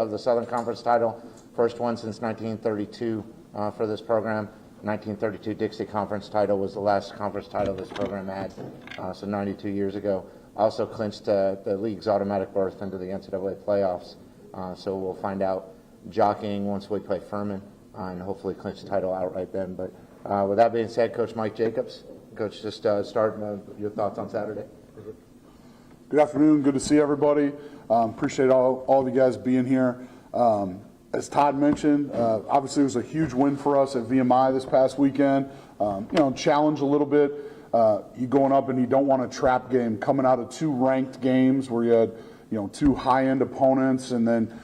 of the Southern Conference title, first one since 1932 for this program. 1932 Dixie Conference title was the last conference title this program had, so 92 years ago. Also clinched the league's automatic berth into the NCAA playoffs, so we'll find out jockeying once we play Furman and hopefully clinch the title outright then. But with that being said, Coach Mike Jacobs, Coach, just start your thoughts on Saturday. Good afternoon. Good to see everybody. Appreciate all of you guys being here. As Todd mentioned, obviously it was a huge win for us at VMI this past weekend. Challenge a little bit. You going up and you don't want a trap game coming out of two ranked games where you had, two high-end opponents, and then,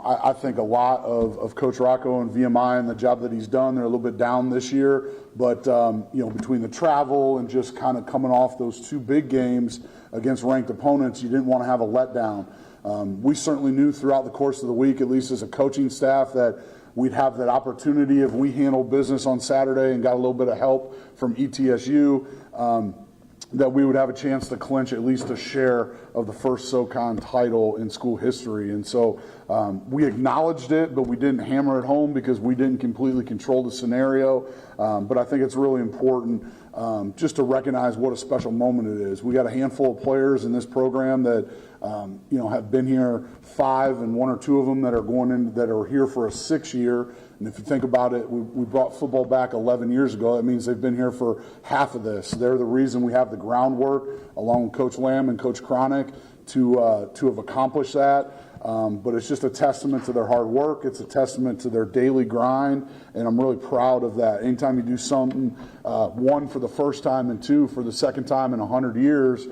I think a lot of Coach Rocco and VMI and the job that he's done, they're a little bit down this year. But, between the travel and just kind of coming off those two big games against ranked opponents, you didn't want to have a letdown. We certainly knew throughout the course of the week, at least as a coaching staff, that we'd have that opportunity if we handled business on Saturday and got a little bit of help from ETSU, that we would have a chance to clinch at least a share of the first SoCon title in school history. And so we acknowledged it, but we didn't hammer it home because we didn't completely control the scenario. But I think it's really important just to recognize what a special moment it is. We got a handful of players in this program that have been here 5, and 1 or 2 of them that are here for a 6th year. And if you think about it, we brought football back 11 years ago. That means they've been here for half of this. They're the reason we have the groundwork, along with Coach Lamb and Coach Cronick, to have accomplished that. But it's just a testament to their hard work. It's a testament to their daily grind, and I'm really proud of that. Anytime you do something, 1, for the first time, and 2, for the second time in 100 years,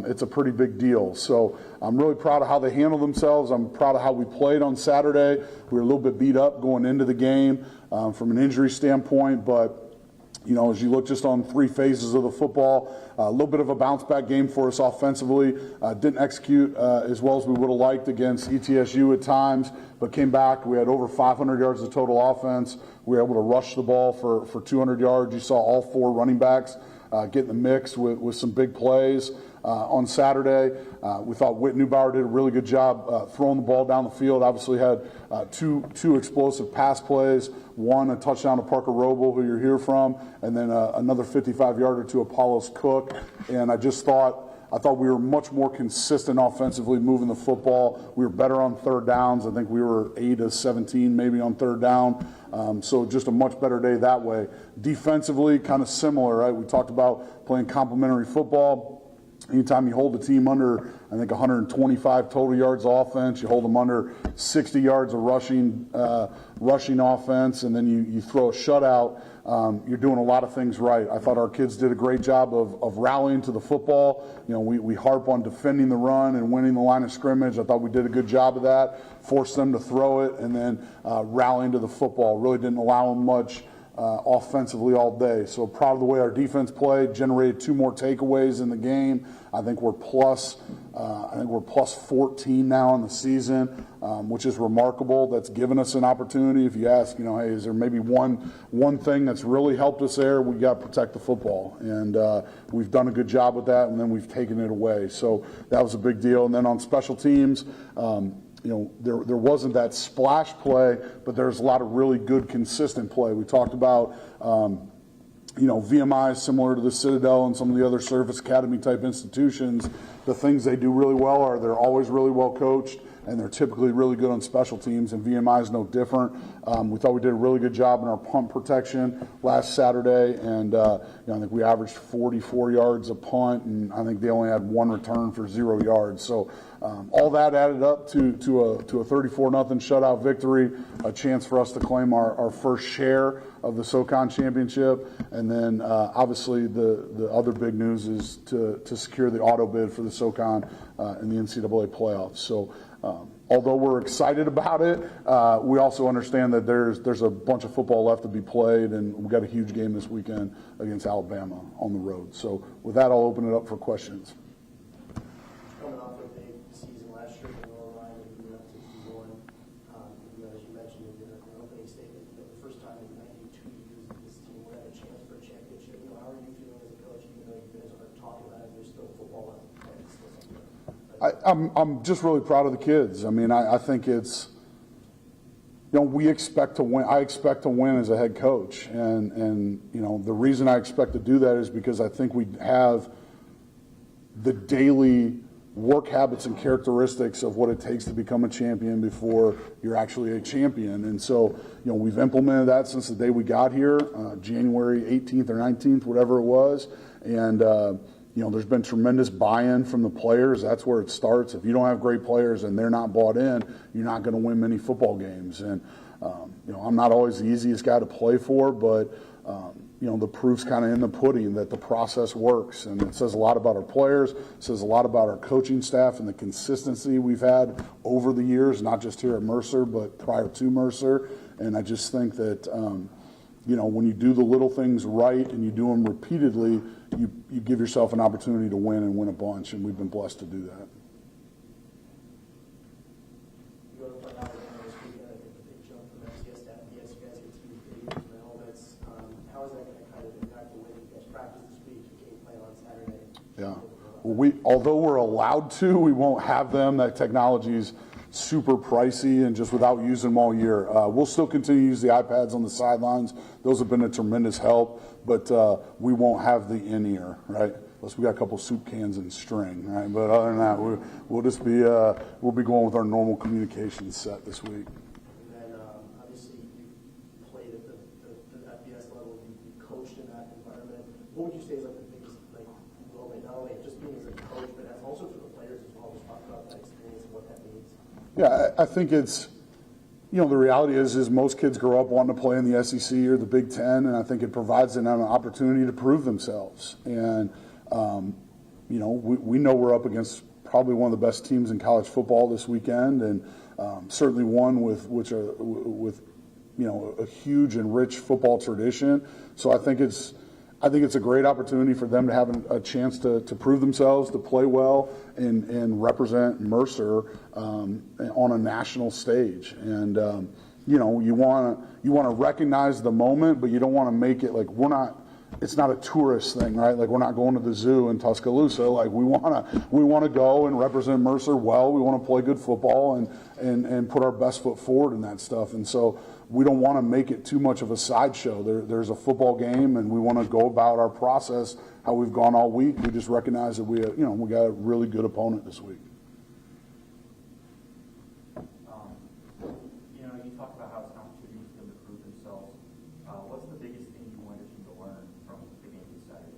it's a pretty big deal. So I'm really proud of how they handled themselves. I'm proud of how we played on Saturday. We were a little bit beat up going into the game from an injury standpoint, but as you look just on 3 phases of the football, a little bit of a bounce-back game for us offensively. Didn't execute as well as we would have liked against ETSU at times, but came back. We had over 500 yards of total offense. We were able to rush the ball for 200 yards. You saw all 4 running backs get in the mix with some big plays. On Saturday, we thought Whit Neubauer did a really good job throwing the ball down the field. Obviously had two explosive pass plays, one a touchdown to Parker Roble, who you're here from, and then another 55-yarder to Apollos Cook. And I thought we were much more consistent offensively moving the football. We were better on 3rd downs. I think we were 8 of 17 maybe on 3rd down. So just a much better day that way. Defensively, kind of similar, right? We talked about playing complementary football. Anytime you hold the team under, I think, 125 total yards of offense, you hold them under 60 yards of rushing offense, and then you throw a shutout, you're doing a lot of things right. I thought our kids did a great job of rallying to the football. We harp on defending the run and winning the line of scrimmage. I thought we did a good job of that, forced them to throw it, and then rallying to the football. Really didn't allow them much offensively all day. So proud of the way our defense played, generated 2 more takeaways in the game. I think we're plus 14 now in the season, which is remarkable. That's given us an opportunity. If you ask, hey, is there maybe one thing that's really helped us there? We got to protect the football, and we've done a good job with that, and then we've taken it away. So that was a big deal. And then on special teams, there wasn't that splash play, but there's a lot of really good, consistent play. We talked about, VMI is similar to the Citadel and some of the other service academy type institutions. The things they do really well are they're always really well coached, and they're typically really good on special teams, and VMI is no different. We thought we did a really good job in our punt protection last Saturday, and I think we averaged 44 yards a punt, and I think they only had 1 return for 0 yards. So all that added up to a 34-0 shutout victory, a chance for us to claim our first share of the SoCon Championship, and then obviously the other big news is to secure the auto bid for the SoCon in the NCAA playoffs. So although we're excited about it, we also understand that there's a bunch of football left to be played, and we've got a huge game this weekend against Alabama on the road. So with that, I'll open it up for questions. Coming off a big season last year in the line and moving up to Q1, as you mentioned in your opening statement, the first time in 92 years that this team will have a chance for a championship. How are you feeling as a coach, even though you guys are talking about it, there's still football left? I'm just really proud of the kids. I mean, I think it's we expect to win. I expect to win as a head coach, and the reason I expect to do that is because I think we have the daily work habits and characteristics of what it takes to become a champion before you're actually a champion. And so, we've implemented that since the day we got here, January 18th or 19th, whatever it was, and there's been tremendous buy-in from the players. That's where it starts. If you don't have great players and they're not bought in, you're not going to win many football games. And, I'm not always the easiest guy to play for, but, the proof's kind of in the pudding that the process works. And it says a lot about our players, it says a lot about our coaching staff and the consistency we've had over the years, not just here at Mercer, but prior to Mercer. And I just think that, when you do the little things right and you do them repeatedly, you give yourself an opportunity to win and win a bunch, and we've been blessed to do that. You go to play out this weekend, I think the big jump from FCS to FBS, you guys get to use videos and helmets. How is that going to kind of impact the way you guys practice this week, your game plan on Saturday? Yeah. Well, although we're allowed to, we won't have them. That technology's super pricey and just without using them all year. We'll still continue to use the iPads on the sidelines. Those have been a tremendous help, but we won't have the in-ear, right? Unless we got a couple soup cans and string, right? But other than that, we'll just be we'll be going with our normal communication set this week. And then obviously you played at the FBS level, you coached in that environment. What would you say is like the biggest moment, not only just being as a coach, but as also for the players as well? Just talk about that experience and what that means. Yeah, I think it's, the reality is most kids grow up wanting to play in the SEC or the Big Ten, and I think it provides them an opportunity to prove themselves. And, we know we're up against probably one of the best teams in college football this weekend, and certainly one with a huge and rich football tradition. So I think it's a great opportunity for them to have a chance to prove themselves, to play well, and represent Mercer on a national stage. And you want to recognize the moment, but you don't want to make it like it's not a tourist thing, right? Like we're not going to the zoo in Tuscaloosa. Like we want to go and represent Mercer well. We want to play good football and put our best foot forward in that stuff. And so we don't want to make it too much of a sideshow. There's a football game, and we want to go about our process how we've gone all week. We just recognize that we got a really good opponent this week. You talk about how it's an opportunity for them to prove themselves. What's the biggest thing you want your team to learn from the game this Saturday?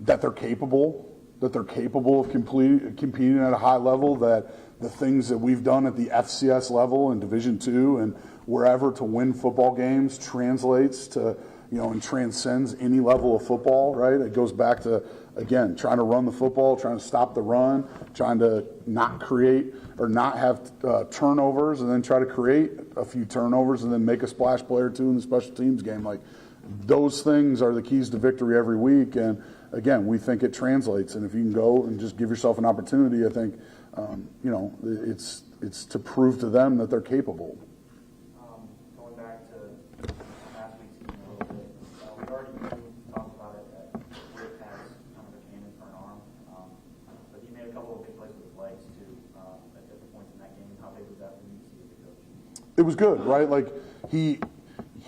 That they're capable of competing at a high level, that the things that we've done at the FCS level and Division II and wherever to win football games translates to, and transcends any level of football, right? It goes back to, again, trying to run the football, trying to stop the run, trying to not create or not have turnovers, and then try to create a few turnovers and then make a splash play or two in the special teams game. Like, those things are the keys to victory every week, and again, we think it translates. And if you can go and just give yourself an opportunity, I think, it's to prove to them that they're capable. Going back to last week's game a little bit, we already talked about it that Rick has kind of a cannon for an arm, but he made a couple of big plays with his legs too at different points in that game. How big was that for you to see as a coach? It was good, right? Like he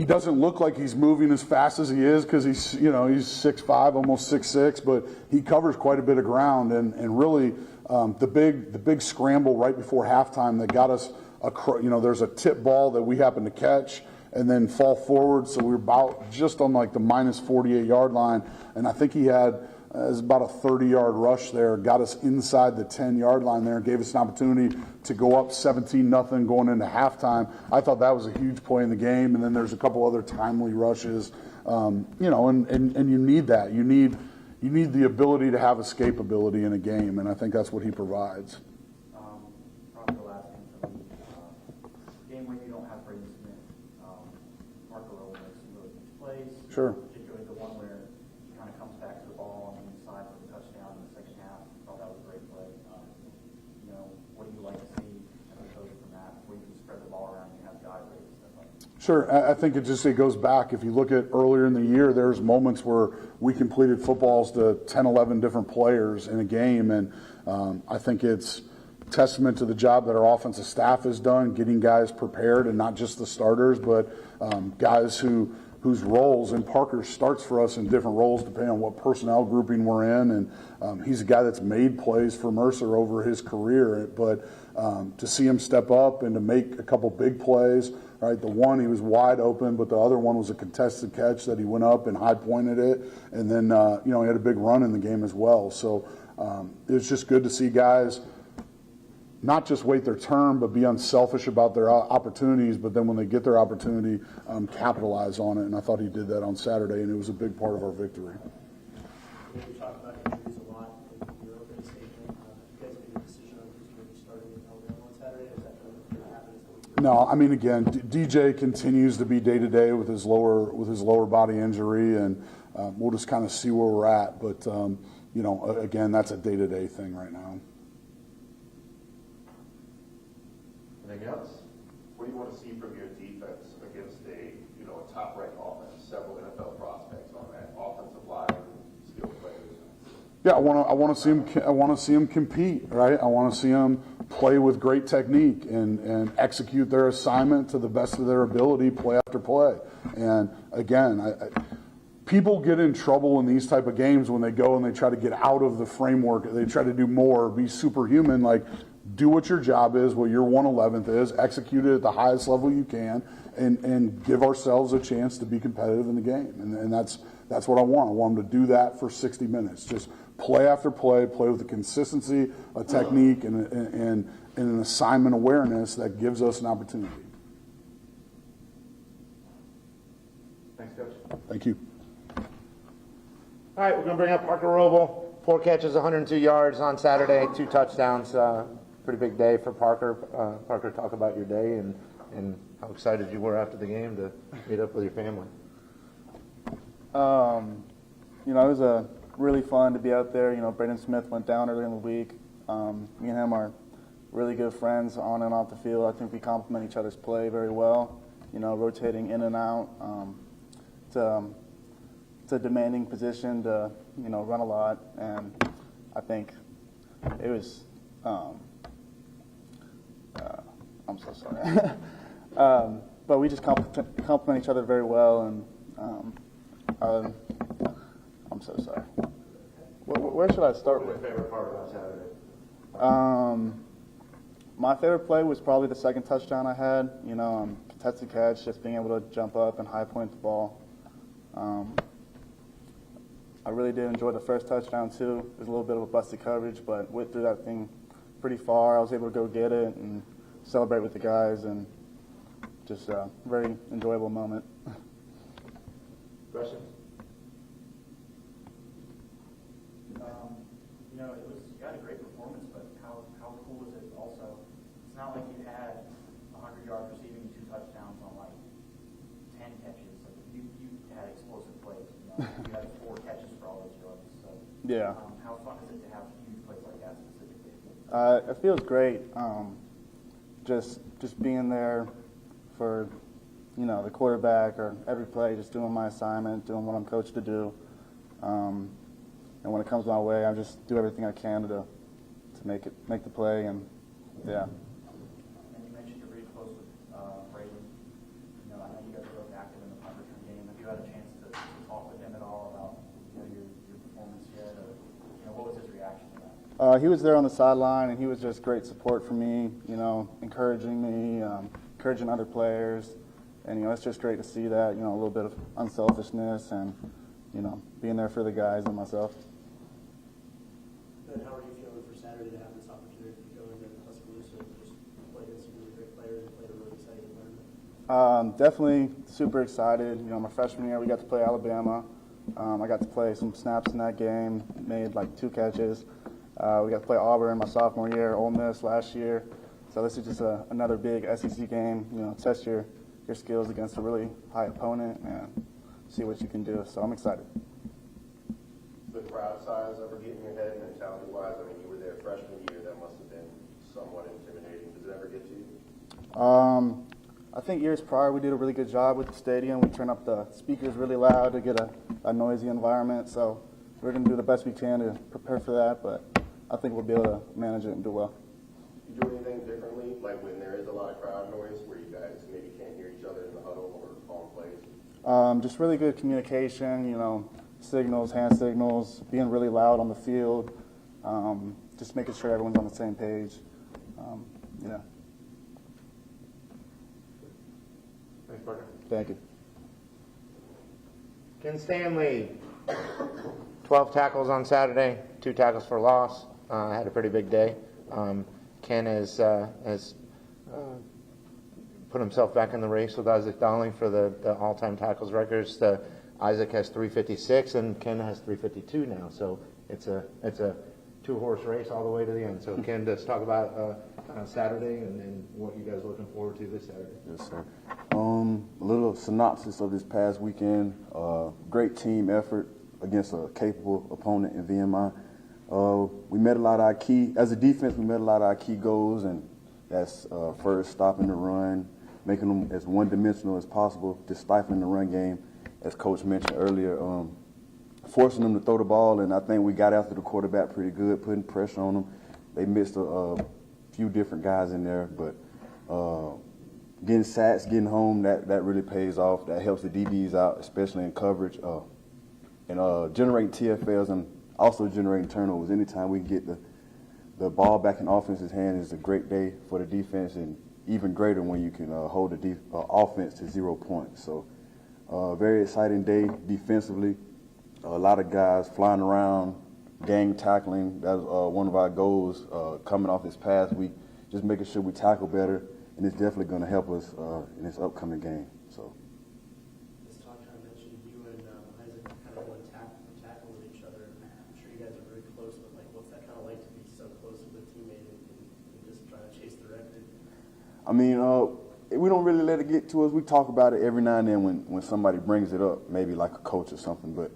doesn't look like he's moving as fast as he is because he's 6'5", almost 6'6", but he covers quite a bit of ground, and really the big scramble right before halftime that got us there's a tip ball that we happened to catch and then fall forward, so we were about just on like the minus 48-yard line, and I think he had it was about a 30-yard rush there, got us inside the 10-yard line there, gave us an opportunity to go up 17-0 going into halftime. I thought that was a huge play in the game, and then there's a couple other timely rushes, and you need that. You need the ability to have escapability in a game, and I think that's what he provides. Probably the last game for me. Game where you don't have Braden Smith. Marco Rowe makes some really good plays. Sure. Particularly the one where he kind of comes back to the ball on the inside for the touchdown in the second half. I thought that was a great play. What do you like to see as a coach from that, where you can spread the ball around and you have guys ready to step up? Sure. I think it goes back. If you look at earlier in the year, there's moments where we completed footballs to 10, 11 different players in a game, and I think it's testament to the job that our offensive staff has done, getting guys prepared, and not just the starters, but guys whose roles, and Parker starts for us in different roles depending on what personnel grouping we're in, and he's a guy that's made plays for Mercer over his career, but to see him step up and to make a couple big plays, right? The one, he was wide open, but the other one was a contested catch that he went up and high pointed it, and then he had a big run in the game as well. So it was just good to see guys not just wait their turn, but be unselfish about their opportunities, but then when they get their opportunity, capitalize on it. And I thought he did that on Saturday, and it was a big part of our victory. We talked about injuries a lot in your opening statement. You guys made a decision on who's going to be starting in Alabama on Saturday, or is that going to happen as the week? No, I mean, again, DJ continues to be day-to-day with his lower body injury, and we'll just kind of see where we're at. But, again, that's a day-to-day thing right now. Anything else? What do you want to see from your defense against a top-ranked offense? Several NFL prospects on that offensive line, skilled players. Yeah, I want to see him compete, right? I want to see him play with great technique and execute their assignment to the best of their ability, play after play. And again, people get in trouble in these type of games when they go and they try to get out of the framework. They try to do more, be superhuman. Like, do what your job is, what your 1/11th is, execute it at the highest level you can, and give ourselves a chance to be competitive in the game. And that's what I want. I want them to do that for 60 minutes. Just play after play with a consistency, a technique, and an assignment awareness that gives us an opportunity. Thanks, Coach. Thank you. All right, we're going to bring up Parker Roble. 4 catches, 102 yards on Saturday, 2 touchdowns. Pretty big day for Parker. Parker, talk about your day and how excited you were after the game to meet up with your family. It was really fun to be out there. Braden Smith went down earlier in the week. Me and him are really good friends on and off the field. I think we complement each other's play very well, rotating in and out. It's a demanding position to, run a lot, and I think it was, I'm so sorry. But we just complement each other very well, and I'm so sorry. Where should I start with? What was your favorite part about Saturday? My favorite play was probably the second touchdown I had. Contested catch, just being able to jump up and high point the ball. I really did enjoy the first touchdown too. It was a little bit of a busted coverage, but went through that thing pretty far. I was able to go get it and celebrate with the guys, and just a very enjoyable moment. Questions? You had a great performance, but how cool was it also? It's not like you had 100 yards receiving, 2 touchdowns on like 10 catches. Like you had explosive plays. You had 4 catches for all those yards. So Yeah. How fun is it to have huge plays like that specifically? It feels great. Just being there for, the quarterback or every play, just doing my assignment, doing what I'm coached to do. And when it comes my way, I just do everything I can to make the play, and yeah. And you mentioned you're pretty close with Braden. I know you guys are both active in the punt return game. Have you had a chance to talk with him at all about your performance yet, or what was his reaction to that? He was there on the sideline, and he was just great support for me. Encouraging me, encouraging other players, and it's just great to see that. A little bit of unselfishness, and being there for the guys and myself. And how are you feeling for Saturday to have this opportunity to go into Tuscaloosa and just play against some really great players and play in a really exciting environment? Definitely super excited. My freshman year, we got to play Alabama. I got to play some snaps in that game, made like 2 catches. We got to play Auburn my sophomore year, Ole Miss last year. So this is just another big SEC game. Test your skills against a really high opponent and see what you can do. So I'm excited. The crowd size ever get in your head mentality-wise? I mean, you were there freshman year. That must have been somewhat intimidating. Does it ever get to you? I think years prior we did a really good job with the stadium. We turned up the speakers really loud to get a noisy environment. So we're going to do the best we can to prepare for that, but I think we'll be able to manage it and do well. you do anything differently, like when there is a lot of crowd noise, where you guys maybe can't hear each other in the huddle or calling plays? Just really good communication, signals, hand signals, being really loud on the field, just making sure everyone's on the same page. Yeah. Thanks, Parker. Thank you. Ken Stanley, 12 tackles on Saturday, 2 tackles for loss. Had a pretty big day. Ken has put himself back in the race with Isaac Dowling for the all-time tackles records. Isaac has 356 and Ken has 352 now. So it's a 2-horse race all the way to the end. So Ken, let's talk about Saturday and what you guys are looking forward to this Saturday. Yes, sir. A little synopsis of this past weekend. Great team effort against a capable opponent in VMI. We met a lot of our key, as a defense, we met a lot of our key goals, and that's first stopping the run, making them as one-dimensional as possible, just stifling the run game, as Coach mentioned earlier, forcing them to throw the ball, and I think we got after the quarterback pretty good, putting pressure on them. They missed a few different guys in there, but getting sacks, getting home, that really pays off. That helps the DBs out, especially in coverage, and generating TFLs and also generating turnovers. Anytime we get the ball back in offense's hand is a great day for the defense, and even greater when you can hold the offense to 0 points. So very exciting day defensively. A lot of guys flying around, gang tackling. That's one of our goals coming off this past week, just making sure we tackle better, and it's definitely going to help us in this upcoming game. So. As Todd kind of mentioned, you and Isaac kind of going tackle for tackle with each other. I'm sure you guys are very close, but what's that kind of like to be so close with a teammate and just trying to chase the record? I mean, we don't really let it get to us. We talk about it every now and then when somebody brings it up, maybe like a coach or something, but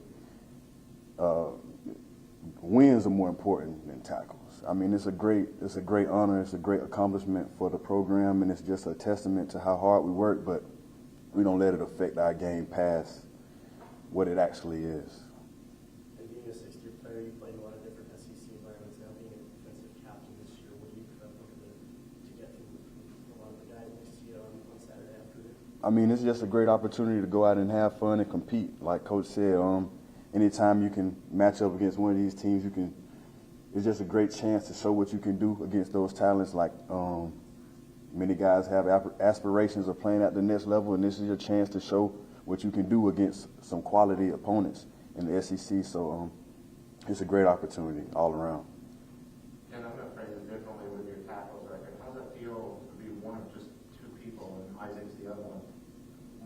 wins are more important than tackles. I mean, it's a great honor, it's a great accomplishment for the program, and it's just a testament to how hard we work, but we don't let it affect our game past what it actually is. And being a 6th-year player, you played in a lot of different SEC environments. Now being a defensive captain this year, what do you kind of look to get from a lot of the guys next to you on Saturday afternoon? I mean, it's just a great opportunity to go out and have fun and compete. Like Coach said, anytime you can match up against one of these teams, it's just a great chance to show what you can do against those talents. Like many guys have aspirations of playing at the next level, and this is your chance to show what you can do against some quality opponents in the SEC. So it's a great opportunity all around. And I'm going to phrase it differently with your tackles record. How does it feel to be one of just 2 people, and Isaac's the other one,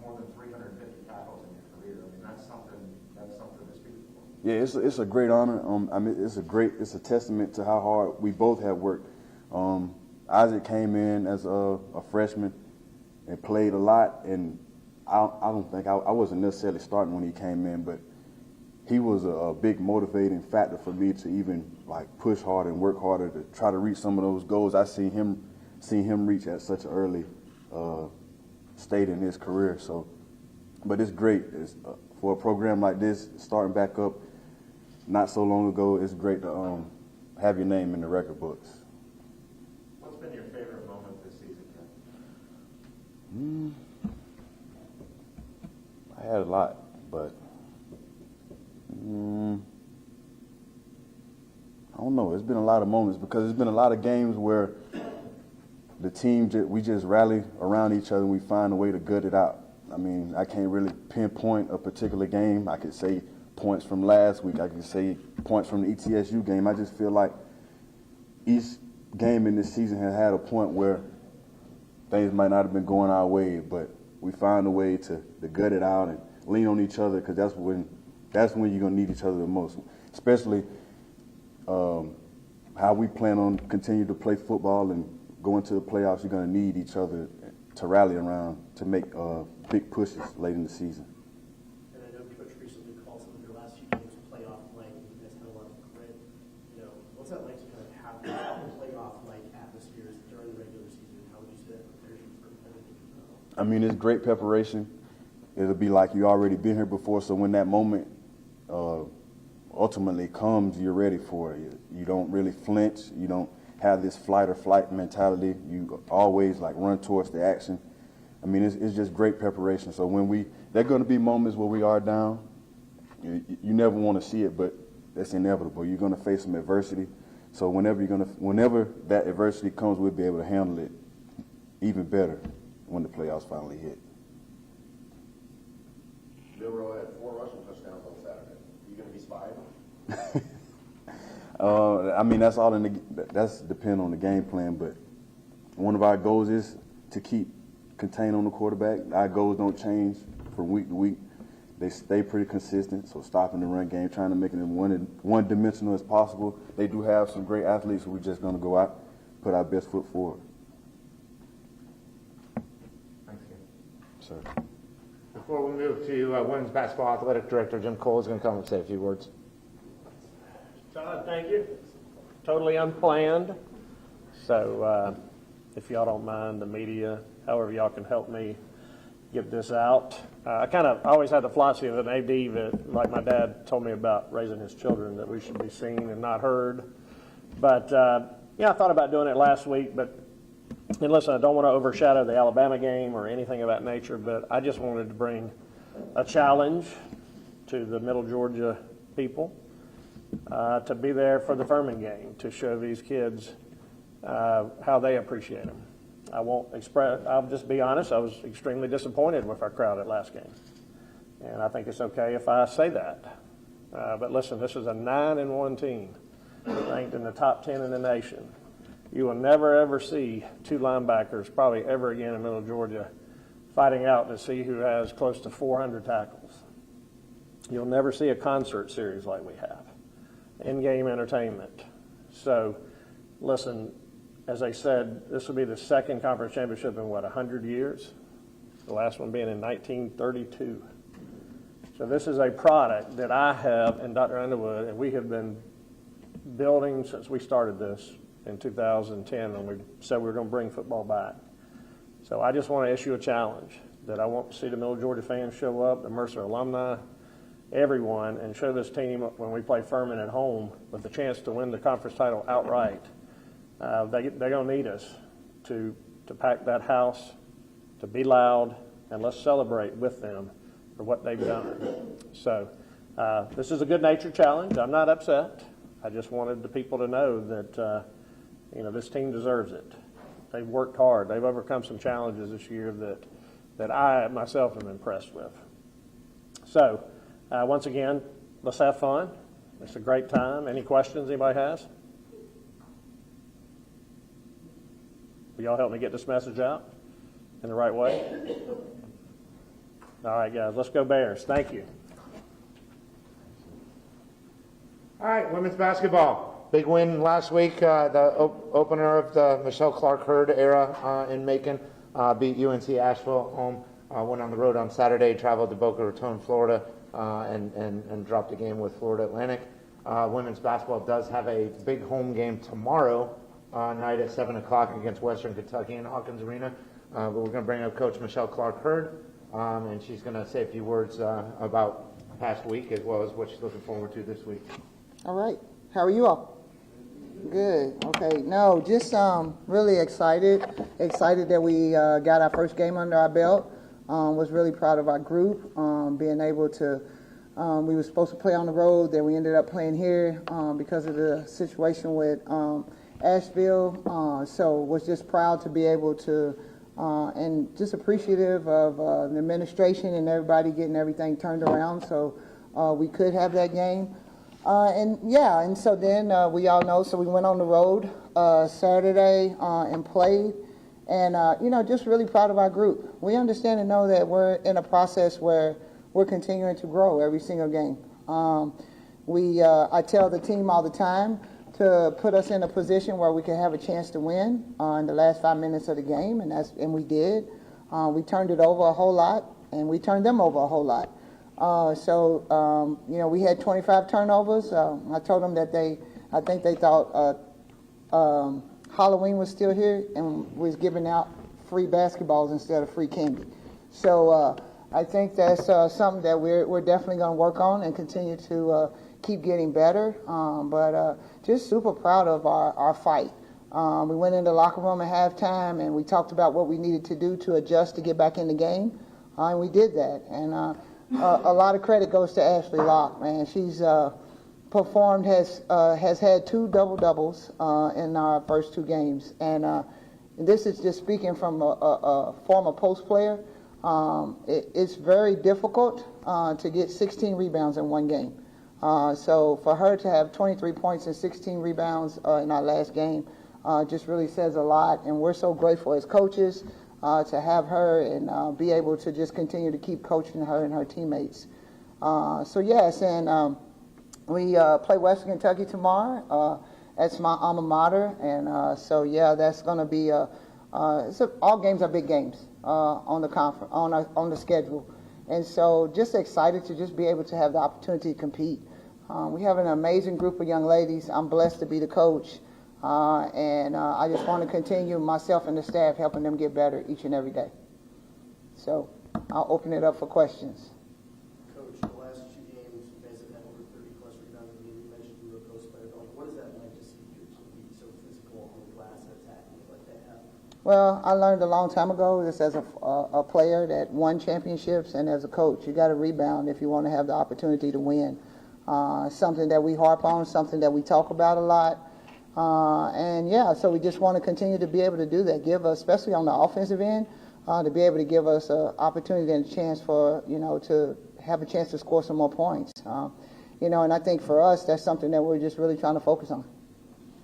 more than 350 tackles in your career? I mean, that's something to speak for. Yeah, it's a great honor. I mean, it's a testament to how hard we both have worked. Isaac came in as a freshman and played a lot, and I don't think I wasn't necessarily starting when he came in, but he was a big motivating factor for me to even push harder and work harder to try to reach some of those goals I seen him reach at such an early state in his career. So, but it's great. For a program like this, starting back up not so long ago, it's great to have your name in the record books. What's been your favorite moment this season, Ken? I had a lot, but I don't know. It's been a lot of moments because there's been a lot of games where the team, we just rally around each other and we find a way to gut it out. I mean, I can't really pinpoint a particular game. I could say points from last week. I could say points from the ETSU game. I just feel like each game in this season has had a point where things might not have been going our way, but we found a way to gut it out and lean on each other, because that's when you're going to need each other the most, especially how we plan on continuing to play football and go into the playoffs. You're going to need each other to rally around to make big pushes late in the season. And I know Coach recently called some of your last few games playoff-like, and you guys had a lot of grit. What's that like to kind of have playoff-like atmospheres during the regular season? How would you say that prepares you for everything? I mean, it's great preparation. It'll be like you already been here before, so when that moment ultimately comes, you're ready for it. You don't really flinch. You don't have this flight or flight mentality. You always like run towards the action. I mean, it's just great preparation. So there are going to be moments where we are down. You never want to see it, but that's inevitable. You're going to face some adversity. So whenever that adversity comes, we'll be able to handle it even better when the playoffs finally hit. Milroe had 4 rushing touchdowns on Saturday. You going to be spying? I mean, that's depend on the game plan, but one of our goals is to keep contain on the quarterback. Our goals don't change from week to week. They stay pretty consistent, so stopping the run game, trying to make it one-dimensional as possible. They do have some great athletes, so we're just going to go out, put our best foot forward. Thanks, Ken. Sir. Before we move to Women's Basketball Athletic Director Jim Cole is going to come and say a few words. Todd, thank you. Totally unplanned. So if y'all don't mind, the media, however y'all can help me get this out. I always had the philosophy of an AD that, like my dad told me about raising his children, that we should be seen and not heard. But, I thought about doing it last week, and listen, I don't want to overshadow the Alabama game or anything of that nature, but I just wanted to bring a challenge to the Middle Georgia people to be there for the Furman game, to show these kids how they appreciate them. I'll just be honest, I was extremely disappointed with our crowd at last game. And I think it's okay if I say that. But listen, this is a 9-1 team ranked in the top 10 in the nation. You will never, ever see 2 linebackers, probably ever again in Middle Georgia, fighting out to see who has close to 400 tackles. You'll never see a concert series like we have. In-game entertainment. So, listen, as I said, this will be the second conference championship in, 100 years? The last one being in 1932. So this is a product that I have and Dr. Underwood, and we have been building since we started this in 2010 when we said we were going to bring football back. So I just want to issue a challenge that I want to see the Middle Georgia fans show up, the Mercer alumni, everyone, and show this team when we play Furman at home with the chance to win the conference title outright. They're going to need us to pack that house, to be loud, and let's celebrate with them for what they've done. So this is a good-natured challenge. I'm not upset. I just wanted the people to know that this team deserves it. They've worked hard. They've overcome some challenges this year that I myself am impressed with. So once again, let's have fun. It's a great time. Any questions anybody has? Will y'all help me get this message out in the right way? All right, guys, let's go Bears. Thank you. All right, women's basketball. Big win last week, the opener of the Michelle Clark-Hurd era in Macon. Beat UNC Asheville home. Went on the road on Saturday, traveled to Boca Raton, Florida, and dropped a game with Florida Atlantic. Women's basketball does have a big home game tomorrow night at 7 o'clock against Western Kentucky in Hawkins Arena. But we're going to bring up Coach Michelle Clark-Hurd, and she's going to say a few words about past week as well as what she's looking forward to this week. All right. How are you all? Good. Okay. No, just really excited. Excited that we got our first game under our belt. Was really proud of our group, being able to, we were supposed to play on the road, then we ended up playing here because of the situation with Asheville. So was just proud to be able to, and just appreciative of the administration and everybody getting everything turned around so we could have that game. And so then we all know, so we went on the road Saturday and played. And, just really proud of our group. We understand and know that we're in a process where we're continuing to grow every single game. I tell the team all the time to put us in a position where we can have a chance to win in the last 5 minutes of the game, and we did. We turned it over a whole lot, and we turned them over a whole lot. We had 25 turnovers. I told them that I think they thought Halloween was still here and was giving out free basketballs instead of free candy. So I think that's something that we're definitely going to work on and continue to keep getting better. But just super proud of our fight. We went in the locker room at halftime, and we talked about what we needed to do to adjust to get back in the game, and we did that. And a lot of credit goes to Ashley Locke, man. She's performed, has had 2 double-doubles in our first 2 games. And this is just speaking from a former post player. It's very difficult to get 16 rebounds in one game. So for her to have 23 points and 16 rebounds in our last game just really says a lot. And we're so grateful as coaches to have her and be able to just continue to keep coaching her and her teammates. So yes, and we play Western Kentucky tomorrow. That's my alma mater, and so yeah, that's going to be all games are big games on the conference on the schedule, and so just excited to just be able to have the opportunity to compete. We have an amazing group of young ladies. I'm blessed to be the coach, and I just want to continue myself and the staff helping them get better each and every day. So I'll open it up for questions. Coach, the last 2 games, you guys have had over 30-plus rebounds. You mentioned you were a post player. What is that like to see your team be so physical on the glass and attacking it like they have? Well, I learned a long time ago, just as a player that won championships, and as a coach, you got to rebound if you want to have the opportunity to win. Something that we harp on, something that we talk about a lot. And yeah, so we just want to continue to be able to do that, give us, especially on the offensive end, to be able to give us an opportunity and a chance for, to have a chance to score some more points. And I think for us, that's something that we're just really trying to focus on.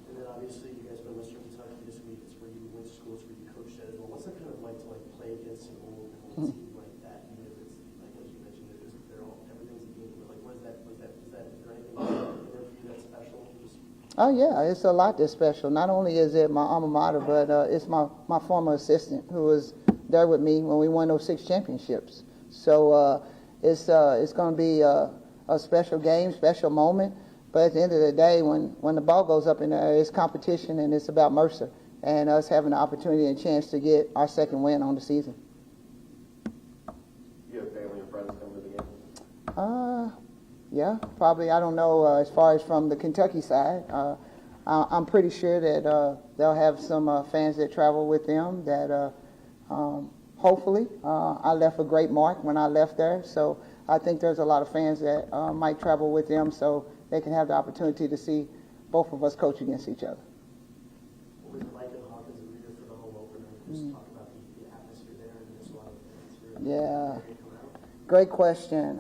And then obviously you guys went Western Kentucky this week. It's where you went to school, it's where you coached at as well. What's it kind of like to play against an old team like that? Even if it's like as you mentioned, everything's a game. But is there anything in there for you that's special? Oh yeah, it's a lot that's special. Not only is it my alma mater, but it's my former assistant who was there with me when we won those 6 championships. So it's going to be a special game, special moment. But at the end of the day, when the ball goes up in the air, it's competition, and it's about Mercer and us having the opportunity and chance to get our 2nd win on the season. You have family and friends come to the game? Yeah, probably. I don't know as far as from the Kentucky side. I'm pretty sure that they'll have some fans that travel with them that hopefully I left a great mark when I left there. So I think there's a lot of fans that might travel with them so they can have the opportunity to see both of us coach against each other. What was it like in Hawkins arena for the home opener? Just talk about the atmosphere there and there's a lot of fans here. Yeah, great question.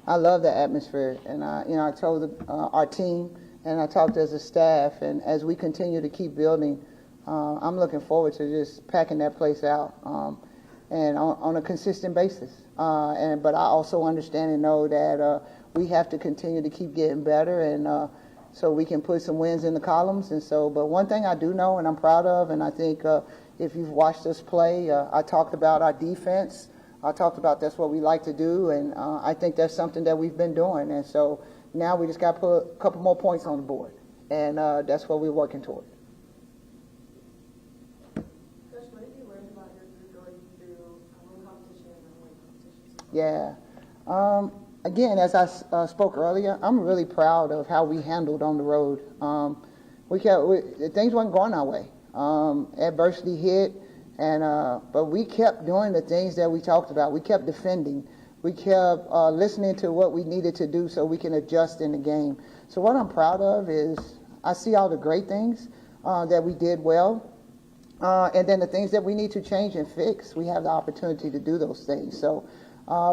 I love the atmosphere, and I told our team, and I talked as a staff, and as we continue to keep building, I'm looking forward to just packing that place out, and on a consistent basis. But I also understand and know that we have to continue to keep getting better, and so we can put some wins in the columns. And so, but one thing I do know, and I'm proud of, and I think if you've watched us play, I talked about our defense. I talked about that's what we like to do, and I think that's something that we've been doing. And so now we just got to put a couple more points on the board, and that's what we're working toward. Coach, what have you learned about your group going through home competition and away competitions? Yeah. Again, as I spoke earlier, I'm really proud of how we handled on the road. Things weren't going our way. Adversity hit. But we kept doing the things that we talked about. We kept defending. We kept listening to what we needed to do so we can adjust in the game. So what I'm proud of is I see all the great things that we did well. And then the things that we need to change and fix, we have the opportunity to do those things. So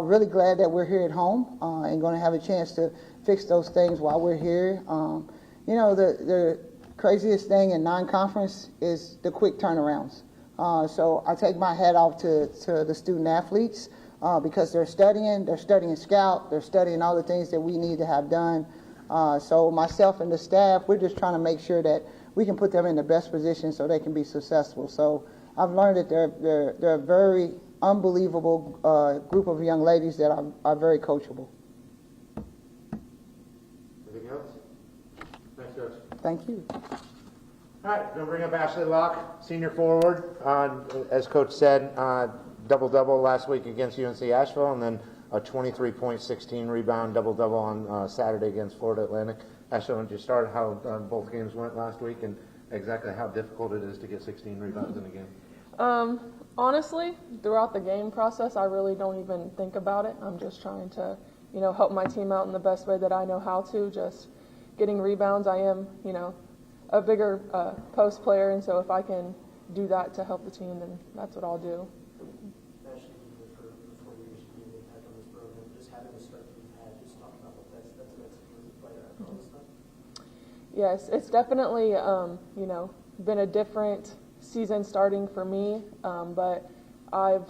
really glad that we're here at home and going to have a chance to fix those things while we're here. The craziest thing in non-conference is the quick turnarounds. So I take my hat off to the student athletes because they're studying scout, they're studying all the things that we need to have done. So myself and the staff, we're just trying to make sure that we can put them in the best position so they can be successful. So I've learned that they're a very unbelievable group of young ladies that are very coachable. Anything else? Thanks, Coach. Thank you. All right, going to bring up Ashley Locke, senior forward. As Coach said, double-double last week against UNC Asheville, and then a 23-point, 16-rebound double-double on Saturday against Florida Atlantic. Ashley, why don't you start how both games went last week and exactly how difficult it is to get 16 rebounds in a game? Honestly, throughout the game process, I really don't even think about it. I'm just trying to, help my team out in the best way that I know how to. Just getting rebounds. I am, a bigger post player, and so if I can do that to help the team, then that's what I'll do. Actually, for 4 years, you've been an impact on this program. Just having the start that you've had, just talk about what that's meant to you as a player after all this stuff. Yes, it's definitely, been a different season starting for me, but I've,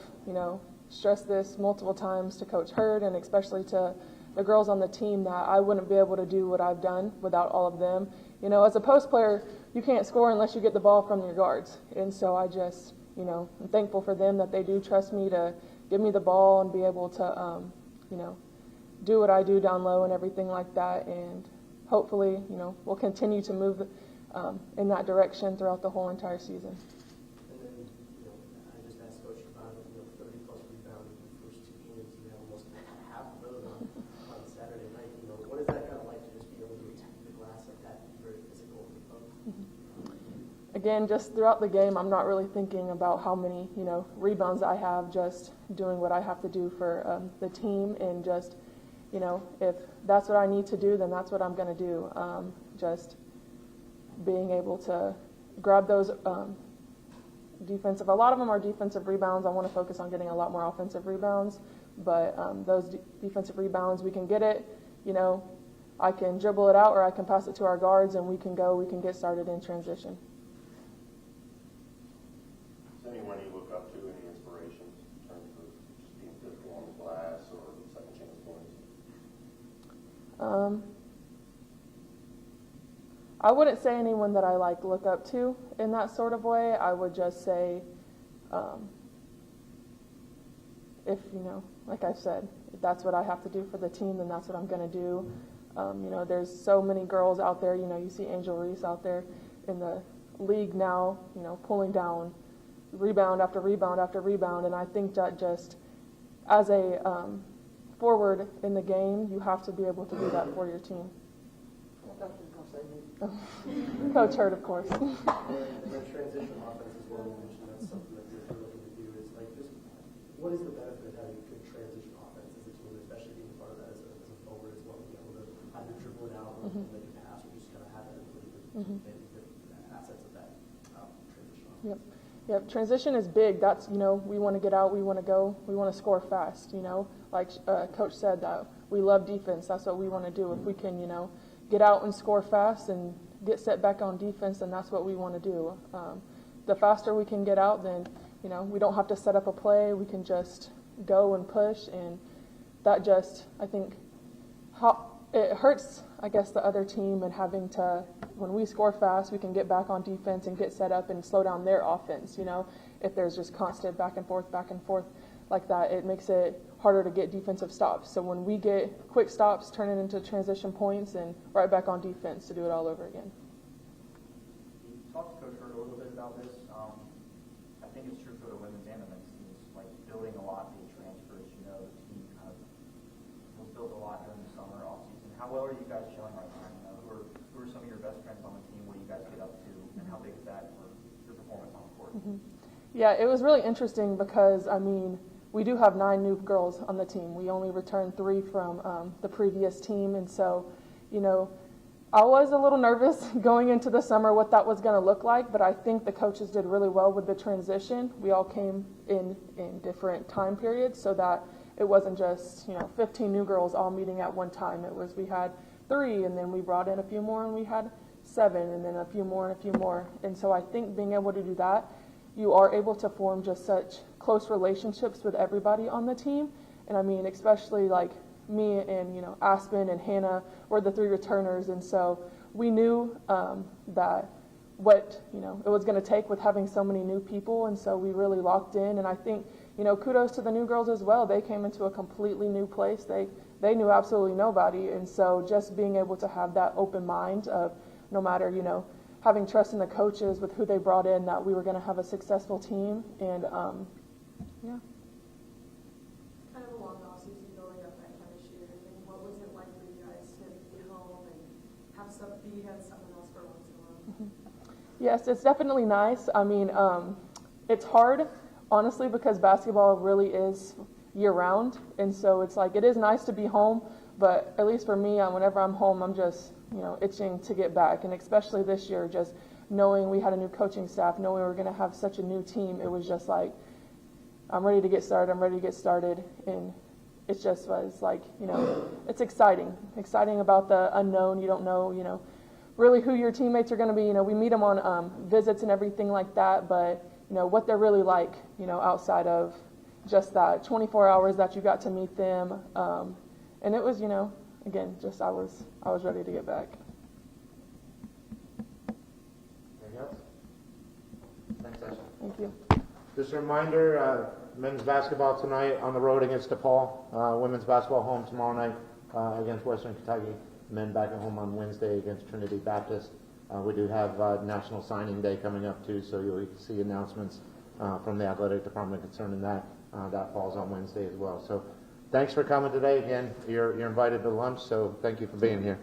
stressed this multiple times to Coach Hurd and especially to the girls on the team that I wouldn't be able to do what I've done without all of them. As a post player, you can't score unless you get the ball from your guards. And so I just, I'm thankful for them that they do trust me to give me the ball and be able to, do what I do down low and everything like that. And hopefully, we'll continue to move in that direction throughout the whole entire season. And then, I just asked Coach about it, 30-plus rebounds in the first 2 games. You have almost half of those on Saturday night. What is that kind of like to just be able to attack the glass like that, very physical in the post? Again, just throughout the game, I'm not really thinking about how many, rebounds I have, just doing what I have to do for the team and just, if that's what I need to do, then that's what I'm going to do. Just being able to grab those defensive, a lot of them are defensive rebounds. I want to focus on getting a lot more offensive rebounds, but those defensive rebounds, we can get it, I can dribble it out or I can pass it to our guards and we can get started in transition. Is anyone you look up to, any inspirations in terms of just being physical on the glass or second chance points? I wouldn't say anyone that I look up to in that sort of way. I would just say, if like I said, if that's what I have to do for the team, then that's what I'm going to do. There's so many girls out there. You see Angel Reese out there in the league now, pulling down rebound after rebound after rebound, and I think that just as a forward in the game, you have to be able to do that for your team. Coach Hurd, of course. And then transition offense as well. You mentioned that's something that you're looking to do. Is just what is the benefit of having a good transition offense as a team, especially being part of that as a forward as well, being able to either dribble it out or make a pass, or just kind of have that ability to make the assets of that transition offense. Yep. Transition is big. That's, we want to get out, we want to go, we want to score fast, Like Coach said, that we love defense. That's what we want to do. If we can, get out and score fast and get set back on defense, then that's what we want to do. The faster we can get out, then, we don't have to set up a play. We can just go and push, and that just, I think, it hurts, I guess, the other team and having to, when we score fast, we can get back on defense and get set up and slow down their offense, If there's just constant back and forth like that, it makes it harder to get defensive stops. So when we get quick stops, turn it into transition points and right back on defense to do it all over again. You talked to Coach Hurd a little bit about this. I think it's true for the women's and the men's teams, like building a lot via transfers. The team kind of was built a lot during the summer, off season. How well are you guys gelling right now? Who are some of your best friends on the team? What do you guys get up to, and how big is that for your performance on the court? Yeah, it was really interesting because, we do have 9 new girls on the team. We only returned 3 from the previous team. And so, I was a little nervous going into the summer what that was going to look like, but I think the coaches did really well with the transition. We all came in different time periods so that it wasn't just, 15 new girls all meeting at one time. It was, we had 3 and then we brought in a few more and we had 7 and then a few more and a few more. And so I think being able to do that, you are able to form just such close relationships with everybody on the team. And especially like me and, Aspen and Hannah were the 3 returners. And so we knew that what, it was going to take with having so many new people. And so we really locked in. And I think, kudos to the new girls as well. They came into a completely new place. They knew absolutely nobody. And so just being able to have that open mind of no matter, having trust in the coaches with who they brought in, that we were going to have a successful team. And, yeah. Kind of a long off-season building up that chemistry and everything. What was it like for you guys to be home and have someone else for once in a while? Yes, it's definitely nice. I mean, it's hard, honestly, because basketball really is year-round, and so it's like it is nice to be home, but at least for me, whenever I'm home, I'm just, itching to get back, and especially this year, just knowing we had a new coaching staff, knowing we were going to have such a new team, it was just like, I'm ready to get started, and it's just was like, it's exciting about the unknown. You don't know, really who your teammates are going to be. We meet them on visits and everything like that, but what they're really like, outside of just that 24 hours that you got to meet them, and it was, again, just I was ready to get back. Anything else? Thanks, Ashley. Thank you. Just a reminder, men's basketball tonight on the road against DePaul. Women's basketball home tomorrow night against Western Kentucky. Men back at home on Wednesday against Trinity Baptist. We do have National Signing Day coming up too, so you'll see announcements from the athletic department concerning that. That falls on Wednesday as well. So thanks for coming today. Again, you're invited to lunch, so thank you for being here.